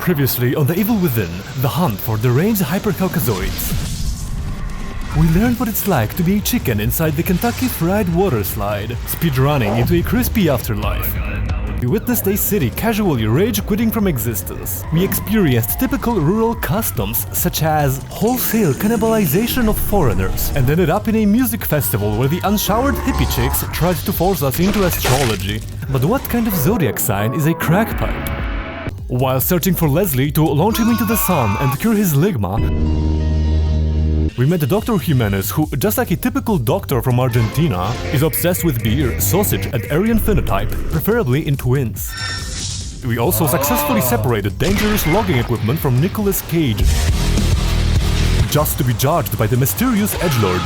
Previously on The Evil Within, the hunt for deranged hypercaucasoids. We learned what it's like to be a chicken inside the Kentucky Fried Water Slide, speedrunning into a crispy afterlife. We witnessed a city casually rage-quitting from existence. We experienced typical rural customs, such as wholesale cannibalization of foreigners, and ended up in a music festival where the unshowered hippie chicks tried to force us into astrology. But what kind of zodiac sign is a crack pipe? While searching for Leslie to launch him into the sun and cure his ligma, we met Dr. Jimenez, who, just like a typical doctor from Argentina, is obsessed with beer, sausage, and Aryan phenotype, preferably in twins. We also successfully separated dangerous logging equipment from Nicolas Cage, just to be judged by the mysterious edgelord.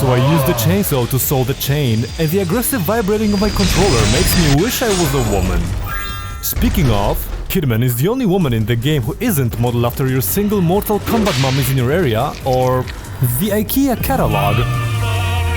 So I used the chainsaw to saw the chain, and the aggressive vibrating of my controller makes me wish I was a woman. Speaking of, Kidman is the only woman in the game who isn't modeled after your single Mortal Kombat mummies in your area, or the IKEA catalog.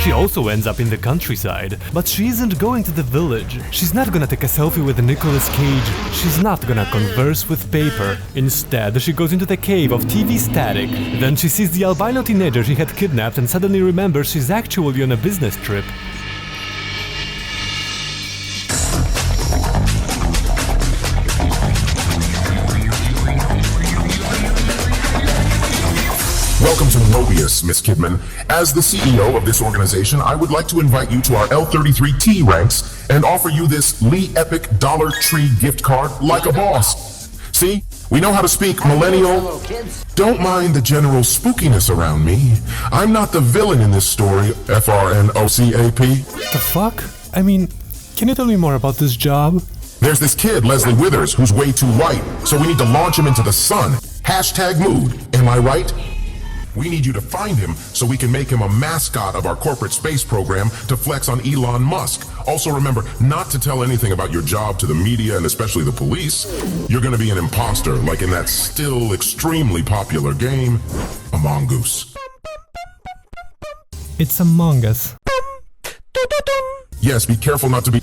She also ends up in the countryside, but she isn't going to the village. She's not gonna take a selfie with Nicolas Cage. She's not gonna converse with paper. Instead, she goes into the cave of TV static. Then she sees the albino teenager she had kidnapped and suddenly remembers she's actually on a business trip. Welcome to Mobius, Miss Kidman. As the CEO of this organization, I would like to invite you to our L33T ranks and offer you this Lee Epic Dollar Tree gift card like a boss. See? We know how to speak millennial. Don't mind the general spookiness around me. I'm not the villain in this story, FRNOCAP. The fuck? I mean, can you tell me more about this job? There's this kid, Leslie Withers, who's way too white, so we need to launch him into the sun. Hashtag mood. Am I right? We need you to find him so we can make him a mascot of our corporate space program to flex on Elon Musk. Also remember not to tell anything about your job to the media and especially the police. You're gonna be an imposter like in that still extremely popular game, Among Us. It's Among Us. Yes, be careful not to be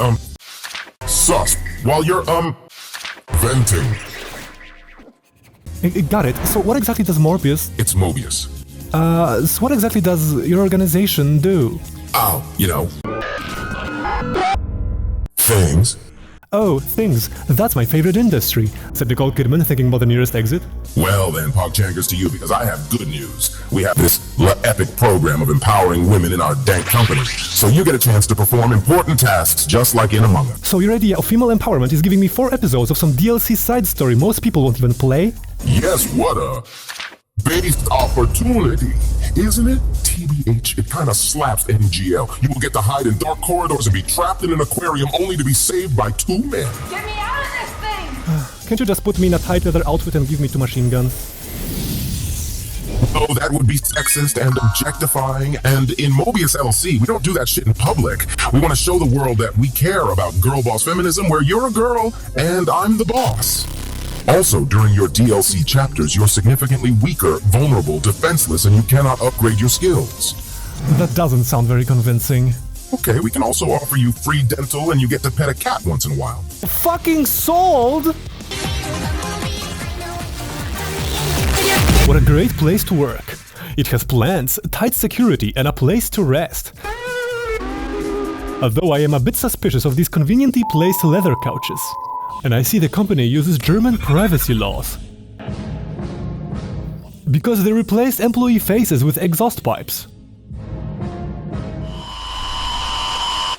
sus while you're venting. Got it. So what exactly does Morbius... It's Mobius. So what exactly does your organization do? Oh, you know. Things. Oh, things. That's my favorite industry, said Nicole Kidman, thinking about the nearest exit. Well then, Pogchangers to you, because I have good news. We have this epic program of empowering women in our dank company. So you get a chance to perform important tasks just like in Among Us. So your idea of female empowerment is giving me 4 episodes of some DLC side story most people won't even play? Yes, what a based opportunity, isn't it? TBH, it kind of slaps NGL. You will get to hide in dark corridors and be trapped in an aquarium only to be saved by 2 men. Get me out of this thing! Can't you just put me in a tight leather outfit and give me 2 machine guns? Oh, that would be sexist and objectifying, and in Mobius LC, we don't do that shit in public. We want to show the world that we care about girl boss feminism where you're a girl and I'm the boss. Also, during your DLC chapters, you're significantly weaker, vulnerable, defenseless, and you cannot upgrade your skills. That doesn't sound very convincing. Okay, we can also offer you free dental and you get to pet a cat once in a while. Fucking sold! What a great place to work. It has plants, tight security, and a place to rest. Although I am a bit suspicious of these conveniently placed leather couches. And I see the company uses German privacy laws. Because they replaced employee faces with exhaust pipes.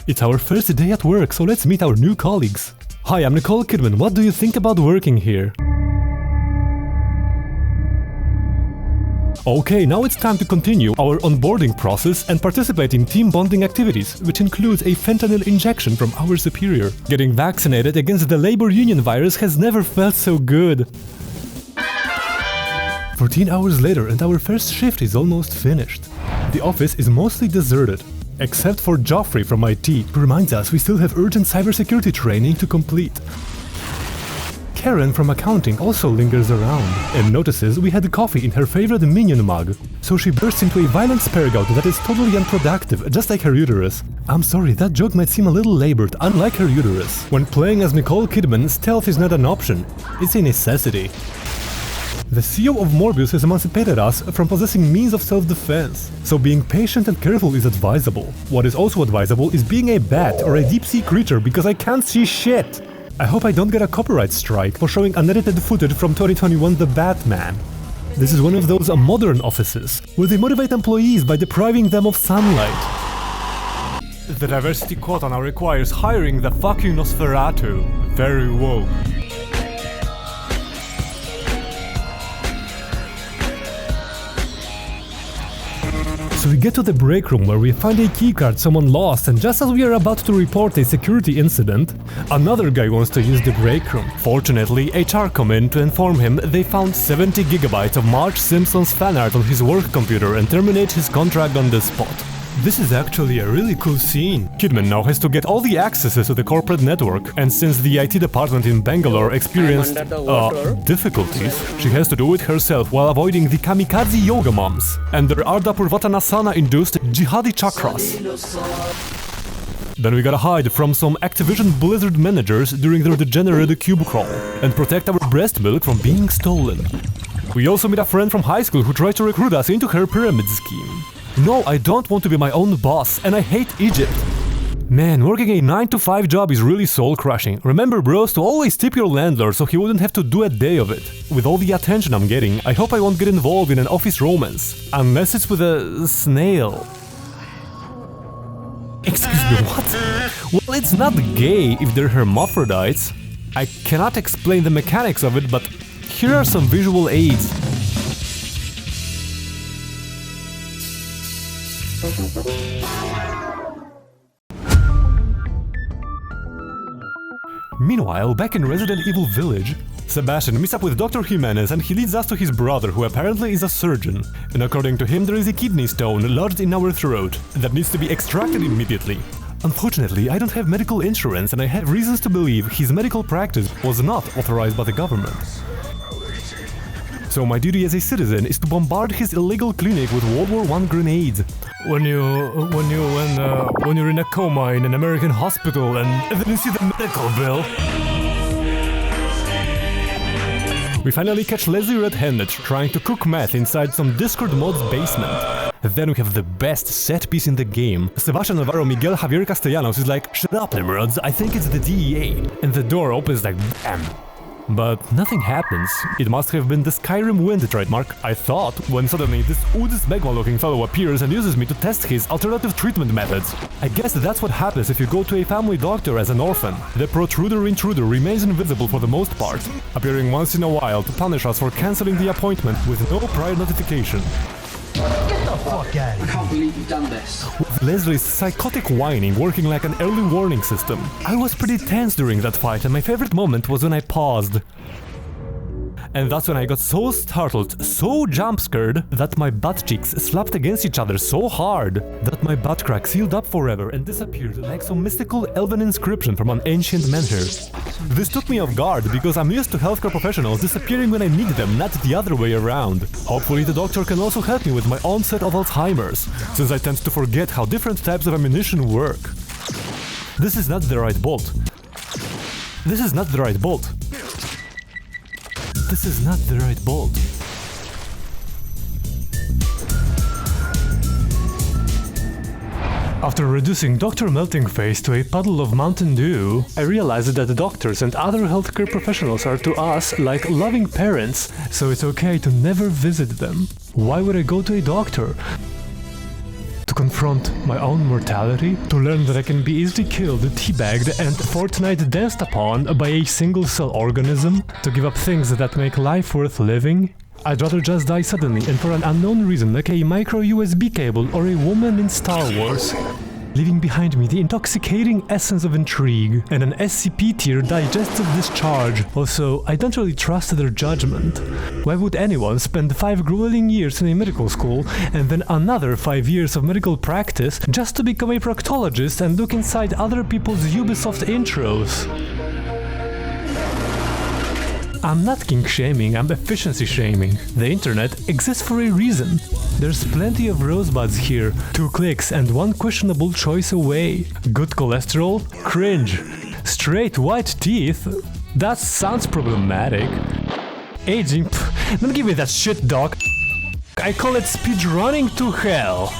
It's our first day at work, so let's meet our new colleagues. Hi, I'm Nicole Kidman. What do you think about working here? Okay, now it's time to continue our onboarding process and participate in team bonding activities, which includes a fentanyl injection from our superior. Getting vaccinated against the labor union virus has never felt so good. 14 hours later and our first shift is almost finished. The office is mostly deserted, except for Joffrey from IT, who reminds us we still have urgent cybersecurity training to complete. Karen from accounting also lingers around and notices we had coffee in her favorite Minion mug. So she bursts into a violent spargout that is totally unproductive, just like her uterus. I'm sorry, that joke might seem a little labored, unlike her uterus. When playing as Nicole Kidman, stealth is not an option, it's a necessity. The CEO of Morbius has emancipated us from possessing means of self-defense, so being patient and careful is advisable. What is also advisable is being a bat or a deep-sea creature because I can't see shit! I hope I don't get a copyright strike for showing unedited footage from 2021 The Batman. This is one of those modern offices, where they motivate employees by depriving them of sunlight. The diversity quota now requires hiring the fucking Nosferatu. Very woke. So we get to the break room where we find a keycard someone lost, and just as we are about to report a security incident, another guy wants to use the break room. Fortunately, HR come in to inform him they found 70 gigabytes of Marge Simpson's fan art on his work computer and terminate his contract on the spot. This is actually a really cool scene. Kidman now has to get all the accesses to the corporate network, and since the IT department in Bangalore experienced difficulties, she has to do it herself while avoiding the kamikaze yoga moms and their Ardha Purvatanasana-induced jihadi chakras. Then we gotta hide from some Activision Blizzard managers during their degenerate cube crawl and protect our breast milk from being stolen. We also meet a friend from high school who tried to recruit us into her pyramid scheme. No, I don't want to be my own boss, and I hate Egypt. Man, working a 9-to-5 job is really soul-crushing. Remember, bros, to always tip your landlord so he wouldn't have to do a day of it. With all the attention I'm getting, I hope I won't get involved in an office romance. Unless it's with a snail. Excuse me, what? Well, it's not gay if they're hermaphrodites. I cannot explain the mechanics of it, but here are some visual aids. Meanwhile, back in Resident Evil Village, Sebastian meets up with Dr. Jimenez and he leads us to his brother, who apparently is a surgeon. And according to him, there is a kidney stone lodged in our throat that needs to be extracted immediately. Unfortunately, I don't have medical insurance and I have reasons to believe his medical practice was not authorized by the government. So my duty as a citizen is to bombard his illegal clinic with World War I grenades. When you're in a coma in an American hospital and then you see the medical bill. We finally catch Leslie red-handed trying to cook meth inside some Discord mod's basement. Then we have the best set piece in the game. Sebastian Navarro Miguel Javier Castellanos is like, "Shut up, Nimrods, I think it's the DEA." And the door opens like BAM! But nothing happens. It must have been the Skyrim wind trademark, I thought, when suddenly this Udis Megma-looking fellow appears and uses me to test his alternative treatment methods. I guess that's what happens if you go to a family doctor as an orphan. The protruder intruder remains invisible for the most part, appearing once in a while to punish us for cancelling the appointment with no prior notification. Get the fuck out of here. I can't believe you've done this. With Leslie's psychotic whining working like an early warning system. I was pretty tense during that fight and my favorite moment was when I paused. And that's when I got so startled, so jump-scared, that my butt cheeks slapped against each other so hard that my butt crack sealed up forever and disappeared like some mystical elven inscription from an ancient menhir. This took me off guard because I'm used to healthcare professionals disappearing when I need them, not the other way around. Hopefully the doctor can also help me with my onset of Alzheimer's, since I tend to forget how different types of ammunition work. This is not the right bolt. This is not the right bolt. This is not the right bolt. After reducing Dr. Melting Face to a puddle of Mountain Dew, I realized that the doctors and other healthcare professionals are to us like loving parents, so it's okay to never visit them. Why would I go to a doctor? To confront my own mortality? To learn that I can be easily killed, teabagged, and fortnight danced upon by a single-cell organism? To give up things that make life worth living? I'd rather just die suddenly and for an unknown reason, like a micro USB cable or a woman in Star Wars. Leaving behind me the intoxicating essence of intrigue and an SCP-tier digestive discharge. Also, I don't really trust their judgment. Why would anyone spend 5 grueling years in a medical school and then another 5 years of medical practice just to become a proctologist and look inside other people's Ubisoft intros? I'm not kink shaming, I'm efficiency shaming. The internet exists for a reason. There's plenty of rosebuds here, 2 clicks and 1 questionable choice away. Good cholesterol? Cringe. Straight white teeth? That sounds problematic. Aging? Don't give me that shit, doc. I call it speedrunning to hell.